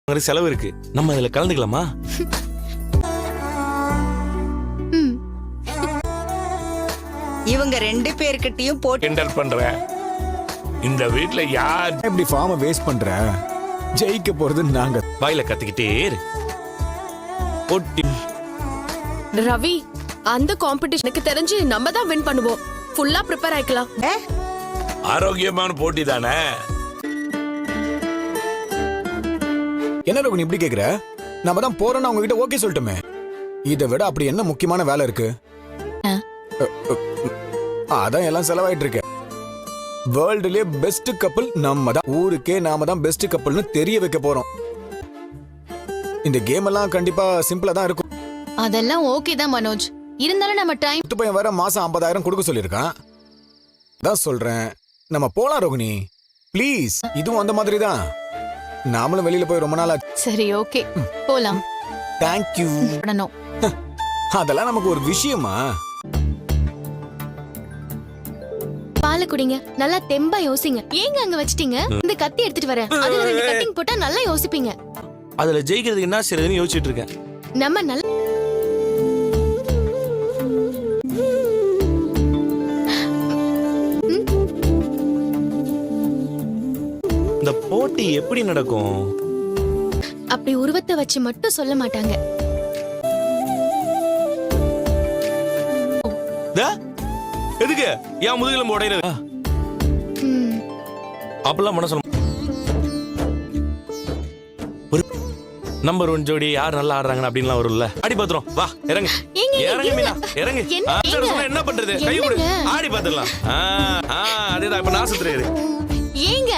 செலவு இருக்கு, நம்ம இதுல கலந்துக்கலாமா? இவங்க 2 பேர்கிட்டயும் போட்டு கிண்டல் பண்ற. இந்த வீட்ல யார் இப்படி ஃபார்மை வேஸ்ட் பண்ற? ஜெயிக்க போறது நாங்க. வாயில கத்திக்கிட்டே இரு. போட்டி ரவி, அந்த காம்படிஷனுக்கு தெரிஞ்சு நம்ம தான் வின் பண்ணுவோம். ஃபுல்லா ப்ரிப்பேர் ஆயிக்கலாம். ஆரோக்கியமான போட்டி தானே. என்ன ரோகிணி இப்படி கேக்குற? நம்ம தான் போறோம்னு அவங்க கிட்ட ஓகே சொல்லிட்டோமே. இதை விட அப்படி என்ன முக்கியமான வேலை இருக்கு? அதான் எல்லாம் செலவாயிட்டு இருக்கு. வேர்ல்டுலயே பெஸ்ட் கப்பல் நம்ம தான். ஊருக்கே நாம தான் பெஸ்ட் கப்பல்னு தெரிய வைக்க போறோம். இந்த கேம் எல்லாம் கண்டிப்பா சிம்பிளா தான் இருக்கும். அதெல்லாம் ஓகே தான் மனோஜ். இருந்தாலும் நம்ம டைம் பத்து பையன் வேற மாசம் 50,000 கொடுக்க சொல்லியிருக்கான். தான் சொல்றேன், நம்ம போலாம் ரோகிணி ப்ளீஸ். இதுவும் அந்த மாதிரி தான். நாமளும் வெளியில போய் ரொம்ப நாள் ஆச்சு. சரி ஓகே போலாம். தேங்க்யூ. அதெல்லாம் நமக்கு ஒரு விஷயமா? பாலை குடிங்க, நல்லா தெம்பா யோசிங்க. ஏங்க அங்க வச்சிட்டீங்க? இந்த கத்தி எடுத்துட்டு வரேன். அதுல 2 கட்டிங் போட்டா நல்லா யோசிப்பீங்க. அதுல ஜெயிக்கிறதுக்கு என்ன செய்யறதுன்னு யோசிச்சுட்டு இருக்கேன். நம்ம நல்ல இந்த போட்டி எப்படி நடக்கும்? அப்படி உருவத்தை வச்சு மட்டும் சொல்ல மாட்டாங்க. எதுக்கு ஏன் முதுகெலும்பு உடையிறது? அப்பெல்லாம் பண்ண சொல்ல. நம்பர் 1 ஜோடி யார் நல்லா ஆடுறாங்க அப்படின்லாம் வரும்ல. ஆடி பாத்துறோம். வா இறங்கு. இறங்கு மீனா இறங்கு. என்ன பண்றது? கை கொடு, ஆடி பாத்துடலாம். அதேதான் இப்ப நான் சுத்துறேன். ஏங்க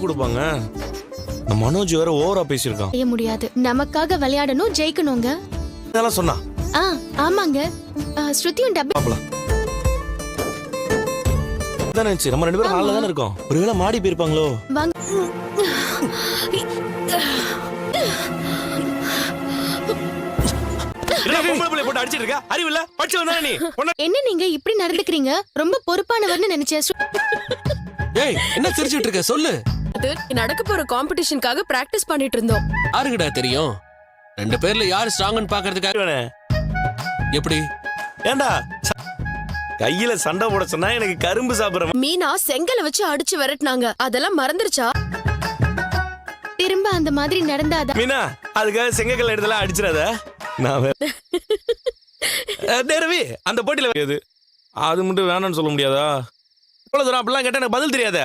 கொடுப்பாங்க. நம்ம மனோஜ் வேற ஓவரா பேசியிருக்கான். செய்ய முடியாது. நமக்காக விளையாடணும், ஜெயிக்கணுங்க. இதெல்லாம் சொன்னா. ஆமாங்க. ஸ்ருதியும் டபுள் தானே இருந்துச்சு. நம்ம 2 பேரும் ஹால்ல தானே இருக்கோம். ஒருவேளை மாடி போயிருப்பாங்களோ? வாங்க. என்ன நீங்க இப்படி நடந்துக்கிறீங்க? ரொம்ப பொறுப்பானவர்னு நினைச்சேன். ஏய், என்ன சிரிச்சிட்டு இருக்க? சொல்லு. நடக்க போற காம்படிஷனுக்காக பிராக்டிஸ் பண்ணிட்டு இருந்தோம். யாருக்குடா தெரியும்? 2 பேர்ல யார் ஸ்ட்ராங்னு பாக்குறதுக்காக. எப்படி? ஏண்டா கையில சண்டை போட சொன்னா எனக்கு கரும்பு சாப்பிடுற மீனா செங்கலை வச்சு அடிச்சு விரட்டினாங்க. அதெல்லாம் மறந்துருச்சா? திரும்ப அந்த மாதிரி நடந்தாதான். மீனா அதுக்காக செங்கக்கல்ல எடுத்தலாம் அடிச்சிடாத. நான் ரவி அந்த போட்டியில அது மட்டும் வேணாம்னு சொல்ல முடியாதா? இவ்வளவு தூரம் அப்படிலாம் கேட்டா எனக்கு பதில் தெரியாத.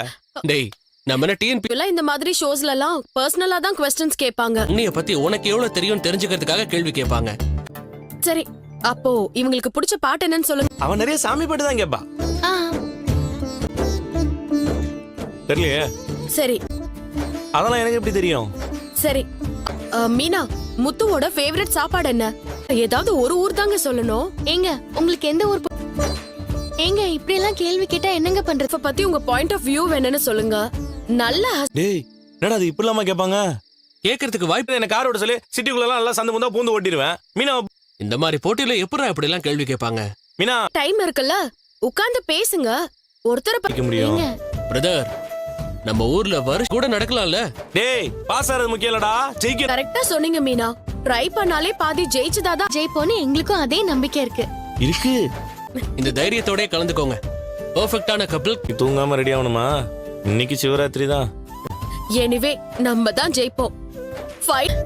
டேய், நம்ம என்ன டிஎன்பி இந்த மாதிரி ஷோஸ்ல எல்லாம் பர்சனலா தான் क्वेश्चंस கேட்பாங்க. உன்னைய பத்தி உனக்கு எவ்வளவு தெரியும் தெரிஞ்சுக்கிறதுக்காக கேள்வி கேட்பாங்க. சரி, அப்போ இவங்களுக்கு பிடிச்ச பாட்டு என்னன்னு சொல்லுங்க. அவன் நிறைய சாமி பாட்டு தான் கேட்பா. தெரியலையே. சரி, அதெல்லாம் எனக்கு எப்படி தெரியும்? சரி. மீனா, முத்துவோட ஃபேவரட் சாப்பாடு என்ன? ஏதாவது ஒரு ஊர் தாங்க சொல்லணும். ஏங்க உங்களுக்கு எந்த ஊர்? ஏங்க இப்படி எல்லாம் கேள்வி கேட்டா என்னங்க பண்றது? பத்தி உங்க பாயிண்ட் ஆஃப் வியூ என்னன்னு சொல்லுங்க. நல்ல டேய், என்னடா அது இப்படிலாமா கேட்பாங்க? கேட்கறதுக்கு வாய்ப்பு. எனக்கு கார் ஓட்ட சொல்லி சிட்டிக்குள்ள எல்லாம் நல்லா சந்து முந்தா பூந்து ஓட்டிடுவேன். மீனா இந்த மாதிரி போட்டியில எப்படா இப்படி எல்லாம் கேள்வி கேட்பாங்க? மீனா டைம் இருக்குல்ல, உட்கார்ந்து பேசுங்க. ஒருத்தரை படிக்க முடியும். பிரதர், நம்ம ஊர்ல வருஷம் கூட நடக்கலாம்ல. டேய், பாஸ் ஆறது முக்கியம் இல்லடா, ஜெயிக்க. கரெக்ட்டா சொன்னீங்க மீனா. ட்ரை பண்ணாலே பாதி ஜெயிச்சதாதான். ஜெயிப்போன்னு எங்களுக்கும் அதே நம்பிக்கை இருக்கு. இருக்கு. இந்த தைரியத்தோட கலந்துக்கோங்க. பெர்ஃபெக்ட்டான கப்பிள். தூங்காம ரெடி ஆகணுமா? இன்னைக்கு சிவராத்திரி தான். எனிவே நம்ம தான் ஜெயிப்போம். ஃபைட்.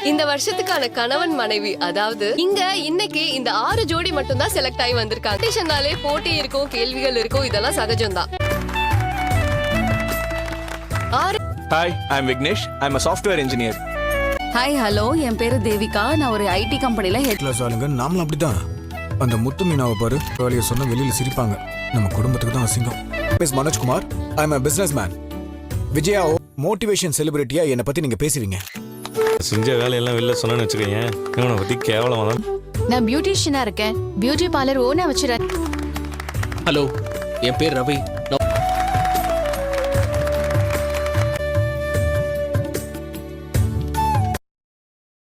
இந்த வருஷத்துக்கான கணவன் மனைவி, அதாவது இங்க இன்னைக்கு இந்த 6 ஜோடி மட்டும் தான் செலக்ட் ஆகி வந்திருக்காங்க. காம்படிஷன்னாலே போட்டி இருக்கும், கேள்விகள் இருக்கும், இதெல்லாம் சகஜம்தான். Hi, I am Vignesh. I am a software engineer. Hi hello, என் பேரு தேவிகா. நான் ஒரு ஐடி கம்பெனில ஹெட் கிளாஸ் ஆளுங்க. நாமளும் அப்படிதான். அந்த முத்து மீனாவை பாரு, வேலையை சொன்னா வெளியில சிரிப்பாங்க. நம்ம குடும்பத்துக்கு தான் அசிங்கம். Miss Manojkumar, I am a businessman. Vijaya motivation செலிபிரிட்டியா என்னை பத்தி நீங்க பேசுவீங்க. செஞ்ச வேலையெல்லாம் வெளில சொன்னு வச்சுக்கோங்க. இவனை பத்தி கேவலமா தான். நான் பியூட்டிஷியனா இருக்கேன். பியூட்டி பார்லர் ஓனா வச்சிரேன். ஹலோ, என் பேர் ரவி.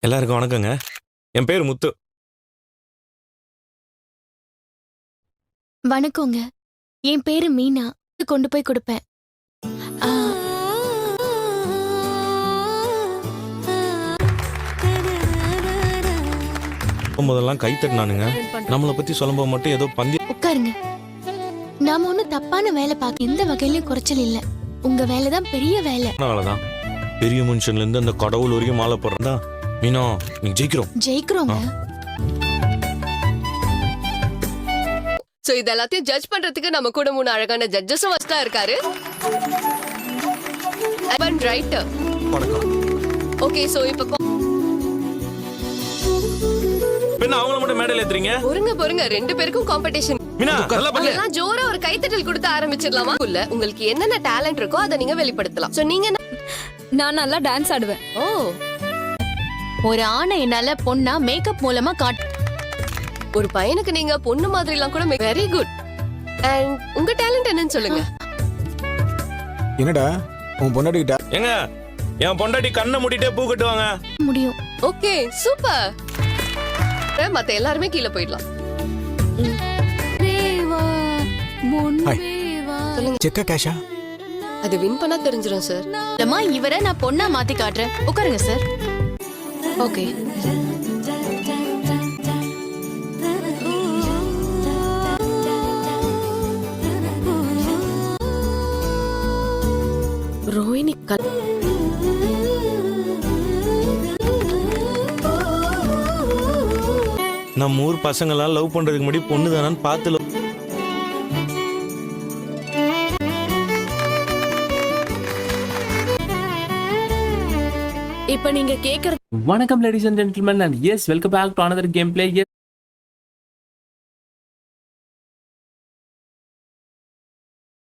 எல்லாருக்கும் வணக்கங்க. என் பேர் முத்து. வணக்கங்க. என் பேரு மீனா. கொண்டு போய் கொடுப்பேன். போதெல்லாம் கை தட்டினானுங்க. நம்மளை பத்தி சொல்லும்போது மட்டும் ஏதோ பந்தி. உட்காருங்க. நாம ஒண்ணும் தப்பான வேலை பார்க்க எந்த வகையிலயும் குறைச்சல் இல்ல. உங்க வேலை தான் பெரிய வேலை. வேலைதான். பெரிய மனுஷன்ல இருந்து அந்த கடவுள் வரைக்கும் மாலை போடுறதா. மீனா நீ ஜெயிக்கிறோம். ஜெயிக்கிறோங்க. சோ இது எல்லாத்தையும் ஜட்ஜ் பண்றதுக்கு நம்ம கூட 3 அழகான ஜட்ஜஸும் வஸ்டா இருக்காரு. And writer. ஓகே சோ இப்போ என்ன அவங்கள மட்டும் மேடையில ஏத்துறீங்க? பொறுங்க 2 பேருக்கும் காம்படிஷன். மீனா நல்லா பண்ணு. எல்லாம் ஜோரா ஒரு கைத்தட்டல் கொடுத்து ஆரம்பிச்சிடலாமா? இல்ல உங்களுக்கு என்னென்ன டேலண்ட் இருக்கோ அதை நீங்க வெளிப்படுத்தலாம். சோ நீங்க நான் நல்லா டான்ஸ் ஆடுவேன். ஓ ஒரு ஆணை என்னால பொண்ணா மேக்கப் மூலமா காட்ட. ஒரு பையனுக்கு நீங்க பொண்ணு மாதிரி எல்லாம் கூட வெரி குட். அண்ட் உங்க டேலண்ட் என்னன்னு சொல்லுங்க. என்னடா உன் பொண்டாட்டிக்கிட்ட ஏங்க என் பொண்டாட்டி கண்ணை மூடிட்டே பூ கட்டுவாங்க. முடியும். Okay super. மத்த எல்லாருமே கீழே போயிடலாம். செக்கா கேஷா? அது வின் பண்ணா தெரிஞ்சிடும் சார். இல்லம்மா இவரை நான் பொண்ணா மாத்தி காட்டுறேன். உட்காருங்க சார். ஓகே. ரோஹிணி நம்ம ஊர் பசங்களாம் லவ் பண்றதுக்கு முன்னாடி பொண்ணு தானான்னு பார்த்து love. இப்ப நீங்க கேக்குற வணக்கம் ladies and gentlemen and yes welcome back to another game play.